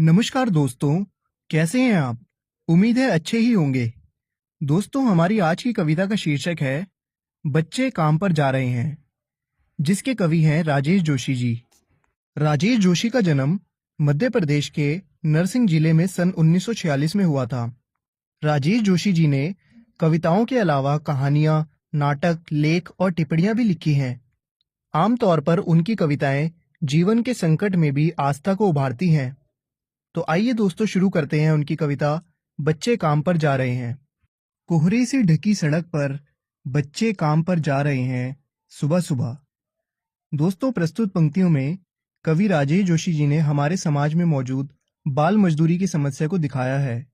नमस्कार दोस्तों, कैसे हैं आप? उम्मीद है अच्छे ही होंगे। दोस्तों, हमारी आज की कविता का शीर्षक है बच्चे काम पर जा रहे हैं, जिसके कवि हैं राजेश जोशी जी। राजेश जोशी का जन्म मध्य प्रदेश के नरसिंह जिले में सन 1946 में हुआ था। राजेश जोशी जी ने कविताओं के अलावा कहानियां, नाटक, लेख और टिप्पणियां भी लिखी हैं। आमतौर पर उनकी कविताएं जीवन के संकट में भी आस्था को उभारती हैं। तो आइए दोस्तों, शुरू करते हैं उनकी कविता बच्चे काम पर जा रहे हैं। कोहरे से ढकी सड़क पर बच्चे काम पर जा रहे हैं सुबह सुबह। दोस्तों, प्रस्तुत पंक्तियों में कवि राजेश जोशी जी ने हमारे समाज में मौजूद बाल मजदूरी की समस्या को दिखाया है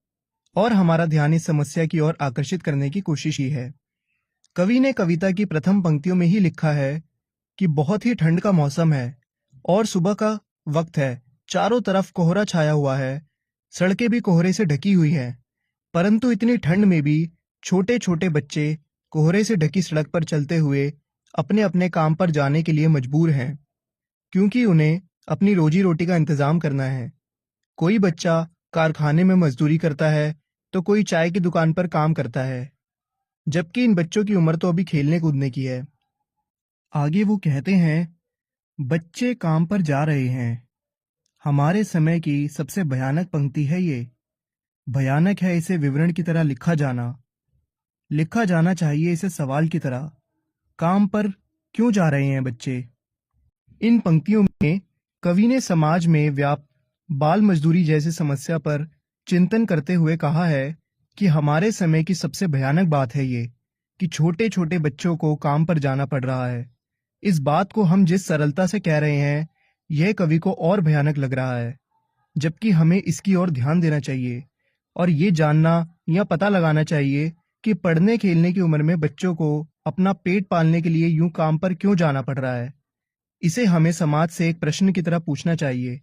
और हमारा ध्यान इस समस्या की ओर आकर्षित करने की कोशिश की है। कवि ने कविता की प्रथम पंक्तियों में ही लिखा है कि बहुत ही ठंड का मौसम है और सुबह का वक्त है। चारों तरफ कोहरा छाया हुआ है, सड़कें भी कोहरे से ढकी हुई हैं, परंतु इतनी ठंड में भी छोटे छोटे बच्चे कोहरे से ढकी सड़क पर चलते हुए अपने अपने काम पर जाने के लिए मजबूर हैं, क्योंकि उन्हें अपनी रोजी रोटी का इंतजाम करना है। कोई बच्चा कारखाने में मजदूरी करता है तो कोई चाय की दुकान पर काम करता है, जबकि इन बच्चों की उम्र तो अभी खेलने कूदने की है। आगे वो कहते हैं, बच्चे काम पर जा रहे हैं। हमारे समय की सबसे भयानक पंक्ति है ये। भयानक है इसे विवरण की तरह लिखा जाना चाहिए इसे सवाल की तरह। काम पर क्यों जा रहे हैं बच्चे? इन पंक्तियों में कवि ने समाज में व्याप्त बाल मजदूरी जैसी समस्या पर चिंतन करते हुए कहा है कि हमारे समय की सबसे भयानक बात है ये कि छोटे छोटे बच्चों को काम पर जाना पड़ रहा है। इस बात को हम जिस सरलता से कह रहे हैं, यह कवि को और भयानक लग रहा है, जबकि हमें इसकी ओर ध्यान देना चाहिए और ये जानना या पता लगाना चाहिए कि पढ़ने खेलने की उम्र में बच्चों को अपना पेट पालने के लिए यूं काम पर क्यों जाना पड़ रहा है। इसे हमें समाज से एक प्रश्न की तरह पूछना चाहिए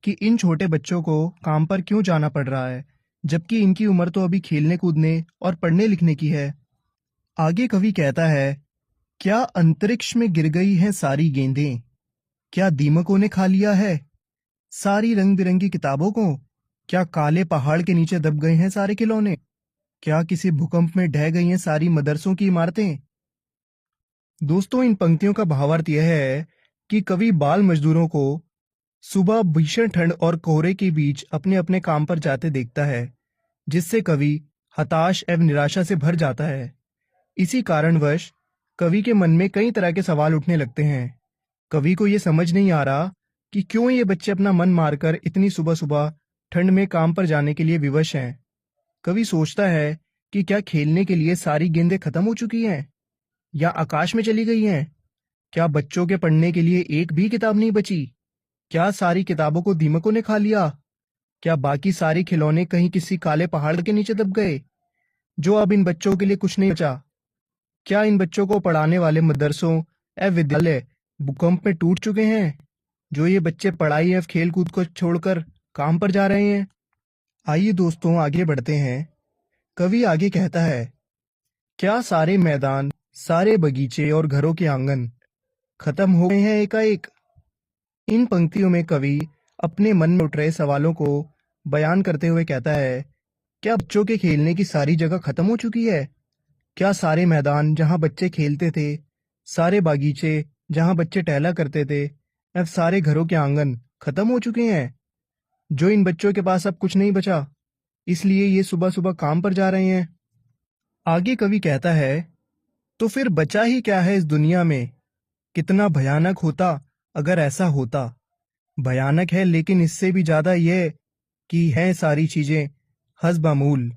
कि इन छोटे बच्चों को काम पर क्यों जाना पड़ रहा है, जबकि इनकी उम्र तो अभी खेलने कूदने और पढ़ने लिखने की है। आगे कवि कहता है, क्या अंतरिक्ष में गिर गई हैं सारी गेंदें? क्या दीमकों ने खा लिया है सारी रंग बिरंगी किताबों को? क्या काले पहाड़ के नीचे दब गए हैं सारे खिलौने? क्या किसी भूकंप में ढह गई हैं सारी मदरसों की इमारतें? दोस्तों, इन पंक्तियों का भावार्थ यह है कि कवि बाल मजदूरों को सुबह भीषण ठंड और कोहरे के बीच अपने अपने काम पर जाते देखता है, जिससे कवि हताश एवं निराशा से भर जाता है। इसी कारणवश कवि के मन में कई तरह के सवाल उठने लगते हैं। कवि को यह समझ नहीं आ रहा कि क्यों ये बच्चे अपना मन मारकर इतनी सुबह सुबह ठंड में काम पर जाने के लिए विवश हैं। कवि सोचता है कि क्या खेलने के लिए सारी गेंदें खत्म हो चुकी हैं या आकाश में चली गई हैं? क्या बच्चों के पढ़ने के लिए एक भी किताब नहीं बची? क्या सारी किताबों को दीमकों ने खा लिया? क्या बाकी सारी खिलौने कहीं किसी काले पहाड़ के नीचे दब गए, जो अब इन बच्चों के लिए कुछ नहीं बचा? क्या इन बच्चों को पढ़ाने वाले मदरसों एवं विद्यालय भूकंप में टूट चुके हैं, जो ये बच्चे पढ़ाई एवं खेल कूद को छोड़कर काम पर जा रहे हैं? आइए दोस्तों, आगे बढ़ते हैं। कवि आगे कहता है, क्या सारे मैदान, सारे बगीचे और घरों के आंगन खत्म हो गए हैं एकाएक? इन पंक्तियों में कवि अपने मन में उठ रहे सवालों को बयान करते हुए कहता है, क्या बच्चों के खेलने की सारी जगह खत्म हो चुकी है? क्या सारे मैदान जहां बच्चे खेलते थे, सारे बागीचे जहां बच्चे टहला करते थे, अब सारे घरों के आंगन खत्म हो चुके हैं, जो इन बच्चों के पास अब कुछ नहीं बचा, इसलिए ये सुबह सुबह काम पर जा रहे हैं? आगे कवि कहता है, तो फिर बचा ही क्या है इस दुनिया में? कितना भयानक होता अगर ऐसा होता। भयानक है, लेकिन इससे भी ज्यादा यह कि हैं सारी चीजें हसबमूल।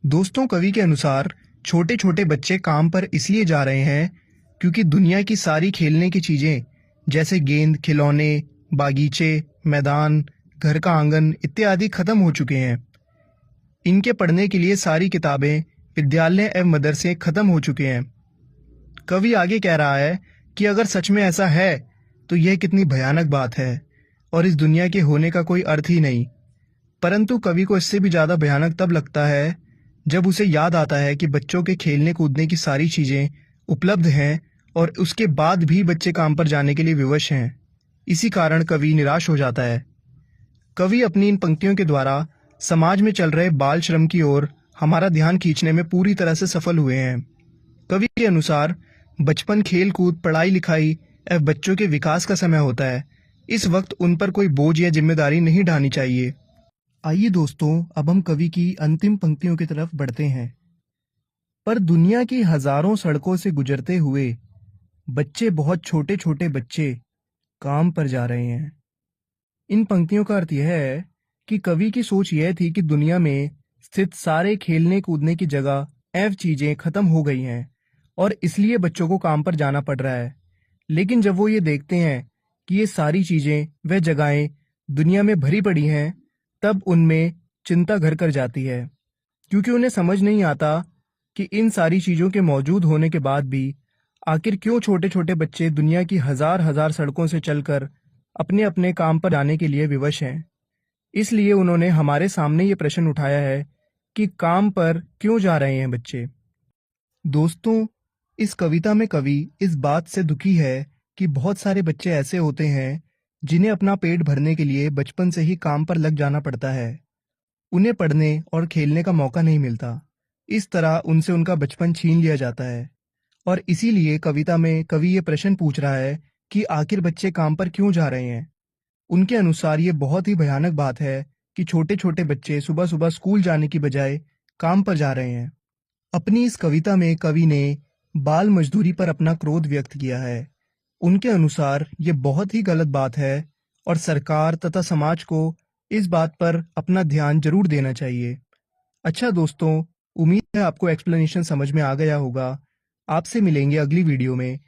दोस्तों, कवि के अनुसार छोटे छोटे बच्चे काम पर इसलिए जा रहे हैं क्योंकि दुनिया की सारी खेलने की चीजें जैसे गेंद, खिलौने, बागीचे, मैदान, घर का आंगन इत्यादि खत्म हो चुके हैं। इनके पढ़ने के लिए सारी किताबें, विद्यालय एवं मदरसे खत्म हो चुके हैं। कवि आगे कह रहा है कि अगर सच में ऐसा है तो यह कितनी भयानक बात है और इस दुनिया के होने का कोई अर्थ ही नहीं। परंतु कवि को इससे भी ज्यादा भयानक तब लगता है जब उसे याद आता है कि बच्चों के खेलने कूदने की सारी चीजें उपलब्ध हैं और उसके बाद भी बच्चे काम पर जाने के लिए विवश हैं। इसी कारण कवि निराश हो जाता है। कवि अपनी इन पंक्तियों के द्वारा समाज में चल रहे बाल श्रम की ओर हमारा ध्यान खींचने में पूरी तरह से सफल हुए हैं। कवि के अनुसार बचपन खेल कूद पढ़ाई लिखाई एवं बच्चों के विकास का समय होता है। इस वक्त उन पर कोई बोझ या जिम्मेदारी नहीं ढानी चाहिए। आइए दोस्तों, अब हम कवि की अंतिम पंक्तियों की तरफ बढ़ते हैं। पर दुनिया की हजारों सड़कों से गुजरते हुए बच्चे, बहुत छोटे छोटे बच्चे काम पर जा रहे हैं। इन पंक्तियों का अर्थ यह है कि कवि की सोच यह थी कि दुनिया में स्थित सारे खेलने कूदने की जगह एवं चीजें खत्म हो गई हैं और इसलिए बच्चों को काम पर जाना पड़ रहा है। लेकिन जब वो ये देखते हैं कि ये सारी चीजें व जगहें दुनिया में भरी पड़ी हैं, तब उनमें चिंता घर कर जाती है, क्योंकि उन्हें समझ नहीं आता कि इन सारी चीजों के मौजूद होने के बाद भी आखिर क्यों छोटे छोटे बच्चे दुनिया की हजार हजार सड़कों से चलकर अपने अपने काम पर जाने के लिए विवश हैं। इसलिए उन्होंने हमारे सामने ये प्रश्न उठाया है कि काम पर क्यों जा रहे हैं बच्चे। दोस्तों, इस कविता में कवि इस बात से दुखी है कि बहुत सारे बच्चे ऐसे होते हैं जिन्हें अपना पेट भरने के लिए बचपन से ही काम पर लग जाना पड़ता है। उन्हें पढ़ने और खेलने का मौका नहीं मिलता। इस तरह उनसे उनका बचपन छीन लिया जाता है और इसीलिए कविता में कवि ये प्रश्न पूछ रहा है कि आखिर बच्चे काम पर क्यों जा रहे हैं। उनके अनुसार ये बहुत ही भयानक बात है कि छोटे छोटे बच्चे सुबह सुबह स्कूल जाने की बजाय काम पर जा रहे हैं। अपनी इस कविता में कवि ने बाल मजदूरी पर अपना क्रोध व्यक्त किया है। उनके अनुसार ये बहुत ही गलत बात है और सरकार तथा समाज को इस बात पर अपना ध्यान जरूर देना चाहिए। अच्छा दोस्तों, उम्मीद है आपको एक्सप्लेनेशन समझ में आ गया होगा। आपसे मिलेंगे अगली वीडियो में।